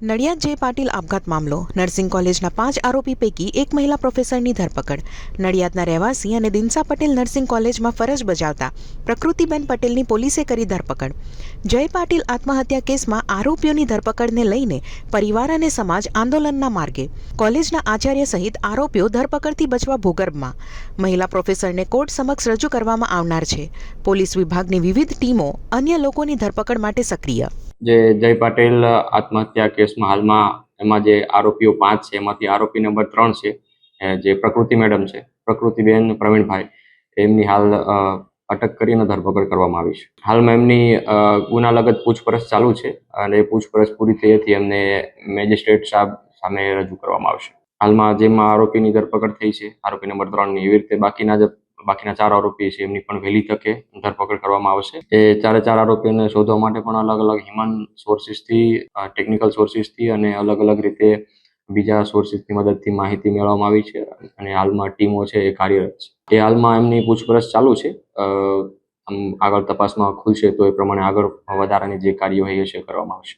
નડિયાદ જે પાટીલ આપઘાત મામલો. નર્સિંગ કોલેજના 5 આરોપી પૈકી એક મહિલા પ્રોફેસરની ધરપકડ. નડિયાદના રહેવાસી અને દિનસા પટેલ નર્સિંગ કોલેજમાં ફરજ બજાવતા પ્રકૃતિબેન પટેલની પોલીસે કરી ધરપકડ. જય પાટીલ આત્મહત્યા કેસમાં આરોપીઓની ધરપકડને લઈને પરિવાર અને સમાજ આંદોલનના માર્ગે. કોલેજના આચાર્ય સહિત આરોપીઓ ધરપકડથી બચવા ભૂગર્ભમાં. મહિલા પ્રોફેસરને કોર્ટ સમક્ષ રજૂ કરવામાં આવનાર છે. પોલીસ વિભાગની વિવિધ ટીમો અન્ય લોકોની ધરપકડ માટે સક્રિય. જે જય પાટીલ આત્મહત્યા કેસમાં હાલમાં એમાં જે આરોપીઓ 5 છે એમાંથી આરોપી નંબર 3 છે જે પ્રકૃતિ મેડમ છે, પ્રકૃતિબેન પ્રવીણભાઈ, એમની હાલ અટક કરીને ધરપકડ કરવામાં આવી છે. હાલમાં એમની ગુનાલગત પૂછપરછ ચાલુ છે અને એ પૂછપરછ પૂરી થયેથી એમને મેજિસ્ટ્રેટ સાહેબ સામે રજૂ કરવામાં આવશે. હાલમાં જેમાં આરોપીની ધરપકડ થઈ છે, આરોપી નંબર 3ની, એવી રીતે બાકીના 4 આરોપી છે એમની પણ વહેલી તકે ધરપકડ કરવામાં આવશે. એ 4 આરોપીઓને શોધવા માટે પણ અલગ અલગ હ્યુમન સોર્સિસથી, ટેકનિકલ સોર્સિસથી અને અલગ અલગ રીતે બીજા સોર્સિસની મદદથી માહિતી મેળવવામાં આવી છે અને હાલમાં ટીમો છે એ કાર્યરત છે. એ હાલમાં એમની પૂછપરછ ચાલુ છે. આગળ તપાસમાં ખુલશે તો એ પ્રમાણે આગળ વધારાની જે કાર્યવાહી હશે કરવામાં આવશે.